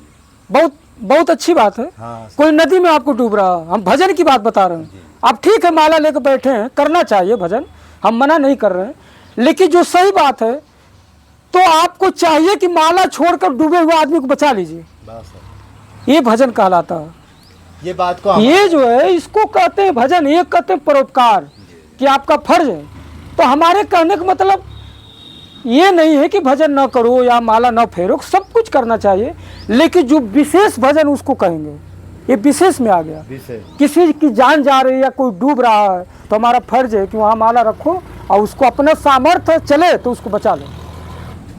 बहुत बहुत अच्छी बात है। हाँ, कोई नदी में आपको डूब रहा है, हम भजन की बात बता रहे हैं। आप ठीक है माला लेकर बैठे हैं, करना चाहिए भजन, हम मना नहीं कर रहे हैं, लेकिन जो सही बात है तो आपको चाहिए कि माला छोड़कर डूबे हुए आदमी को बचा लीजिए, बस है। ये भजन कहलाता है। ये बात को ये जो है इसको कहते हैं भजन, ये कहते हैं परोपकार, कि आपका फर्ज है। तो हमारे कहने का मतलब ये नहीं है कि भजन न करो या माला न फेरो, सब कुछ करना चाहिए, लेकिन जो विशेष भजन उसको कहेंगे, ये विशेष में आ गया। किसी की जान जा रही है या कोई डूब रहा है तो हमारा फर्ज है कि वहाँ माला रखो और उसको अपना सामर्थ्य चले तो उसको बचा लो,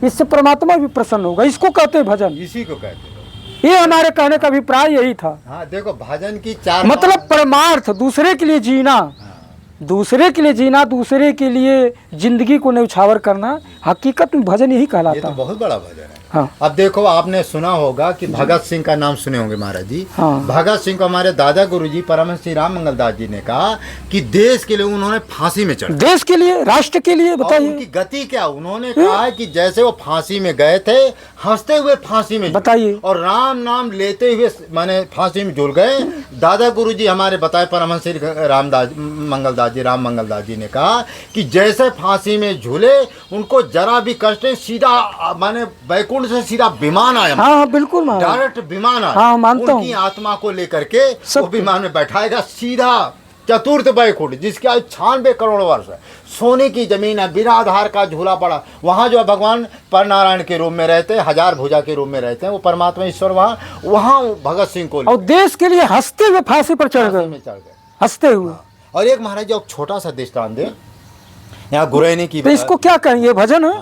इससे परमात्मा भी प्रसन्न होगा। इसको कहते हैं भजन, इसी को कहते हैं। ये हमारे कहने का अभिप्राय यही था। हाँ देखो भजन की 4 मतलब परमार्थ, दूसरे के लिए जीना, दूसरे के लिए जीना, दूसरे के लिए जिंदगी को न्यौछावर करना, हकीकत में भजन यही ये कहलाता तो है। बहुत बड़ा भजन है। हाँ। अब देखो आपने सुना होगा कि भगत सिंह का नाम सुने होंगे महाराज जी। हाँ। भगत सिंह को हमारे दादा गुरुजी परमहंस श्री राम मंगल दास जी ने कहा कि देश के लिए उन्होंने फांसी में चढ़ा। देश के लिए, राष्ट्र के लिए, और बताइए उनकी गति क्या, उन्होंने कहा कि जैसे वो फांसी में गए थे, हंसते हुए फांसी में, बताइए, और राम नाम लेते हुए माने फांसी में झूल गए। दादा गुरुजी हमारे बताए परमहंस श्री रामदास मंगलदास जी, राम मंगलदास जी ने कहा कि जैसे फांसी में झूले, उनको जरा भी कष्ट नहीं, सीधा माने बैकुंठ से सीधा विमान आया। हाँ बिल्कुल डायरेक्ट विमान आया। हाँ मानता हूँ। उनकी आत्मा को लेकर के वो विमान में बैठाएगा सीधा चतुर्थ बैकुंठ, जिसकी आयु 96 करोड़ वर्ष है। सोने की जमीन है, बिना आधार का झूला पड़ा। वहाँ जो भगवान पर नारायण के रूप में रहते हैं, 1000 भुजा के रूप में रहते हैं, वो परमात्मा ईश्वर वहाँ भगत सिंह को और देश के लिए हंसते हुए फांसी पर चढ़ गए, हंसते हुए। और एक महाराज जी छोटा सा दृष्टांत दे, यहाँ गुरैनी की, तो इसको क्या कहेंगे, भजन है?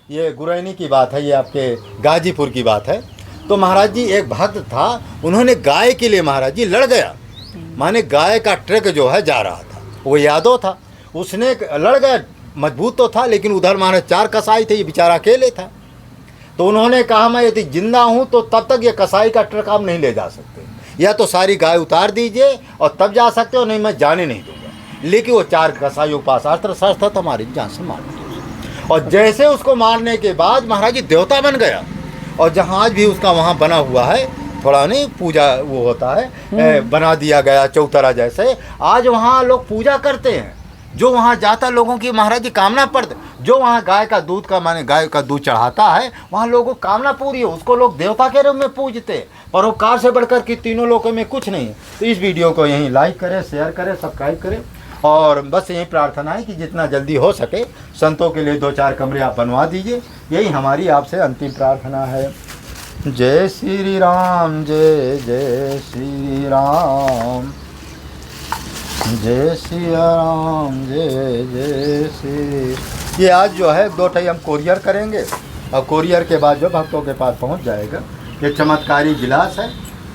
ये गुरैनी की बात है, ये आपके गाजीपुर की बात है। तो महाराज जी एक भक्त था, उन्होंने गाय के लिए महाराज जी लड़ गया, माने गाय का ट्रक जो है जा रहा था, वो यादव था, उसने लड़ गया, मजबूत तो था, लेकिन उधर माने 4 कसाई थे, ये बेचारा अकेले था। तो उन्होंने कहा मैं यदि जिंदा हूँ तो तब तक ये कसाई का ट्रक आप नहीं ले जा सकते, या तो सारी गाय उतार दीजिए और तब जा सकते हो, नहीं मैं जाने नहीं दूंगा। लेकिन वो 4 कसाइयों के पास अस्त्र शस्त्र था, हमारी जान से मार दिया। और जैसे उसको मारने के बाद महाराज जी देवता बन गया, और जहाँ आज भी उसका वहाँ बना हुआ है, थोड़ा नहीं पूजा वो होता है, बना दिया गया चौतरा जैसे। आज वहाँ लोग पूजा करते हैं, जो वहाँ जाता लोगों की महाराज जी कामना पड़ते, जो वहाँ गाय का दूध का माने गाय का दूध चढ़ाता है, वहाँ लोगों को कामना पूरी है, उसको लोग देवता के रूप में पूजते। परोपकार से बढ़कर कि तीनों लोगों में कुछ नहीं है। तो इस वीडियो को यहीं लाइक करें, शेयर करें, सब्सक्राइब करें, और बस यही प्रार्थना है कि जितना जल्दी हो सके संतों के लिए 2-4 कमरे आप बनवा दीजिए, यही हमारी आपसे अंतिम प्रार्थना है। जय श्री राम, जय जय श्री राम, जय श्री राम, जय जय श्री। ये आज जो है 2 हम कोरियर करेंगे, और कोरियर के बाद जो भक्तों के पास पहुंच जाएगा। ये चमत्कारी गिलास है,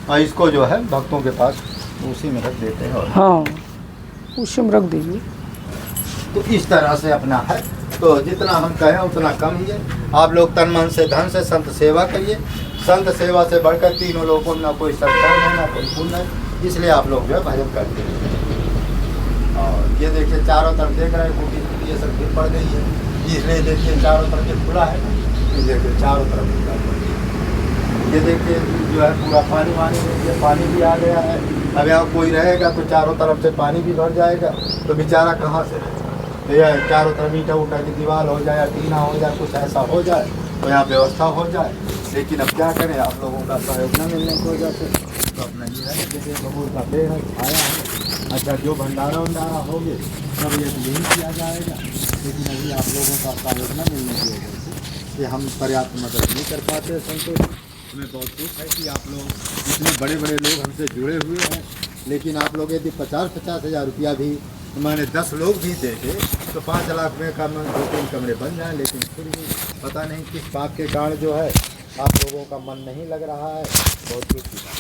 और इसको जो है भक्तों के पास उसी में रख देते हैं। और हाँ उसी में रख दीजिए। तो इस तरह से अपना है, तो जितना हम कहें उतना कम ही है। आप लोग तन मन से धन से संत सेवा करिए। संत सेवा से बढ़कर तीनों लोगों को ना कोई सत्कार है, ना कोई पुण्य है, इसलिए आप लोग जो है भजन करते हैं। और ये देखिए चारों तरफ देख रहे हैं, कुटी ये सब भीड़ पड़ गई है, इसलिए देखिए चारों तरफ ये खुला है, ये देखिए चारों तरफ खुला पड़ गई। ये देखिए जो है पूरा पानी वानी, ये पानी भी आ गया है, अब यहाँ कोई रहेगा तो चारों तरफ से पानी भी भर जाएगा, तो बेचारा कहाँ से रहे। तो यह चारों तरफ ईंटा उटा की दीवार हो जाए, टीना हो जाए, कुछ ऐसा हो जाए तो यहाँ व्यवस्था हो जाए। लेकिन अब क्या करें, आप लोगों का सहयोग न मिलने की वजह से तो अपना ये है, जैसे बबूल का पेड़ है, छाया है। अच्छा, जो भंडारा वंडारा होंगे सब ये यही किया जाएगा। लेकिन अभी आप लोगों का सहयोग न मिलने की वजह से ये हम पर्याप्त मदद नहीं कर पाते। संतोष, हमें बहुत दुख है कि आप लोग इतने बड़े बड़े लोग हमसे जुड़े हुए हैं, लेकिन आप लोग यदि 50-50 हज़ार रुपया भी मैंने 10 लोग भी देते तो 5 लाख में का 2-3 कमरे बन जाएं। लेकिन फिर भी पता नहीं किस बात के कारण जो है आप लोगों का मन नहीं लग रहा है। बहुत दुख की बात।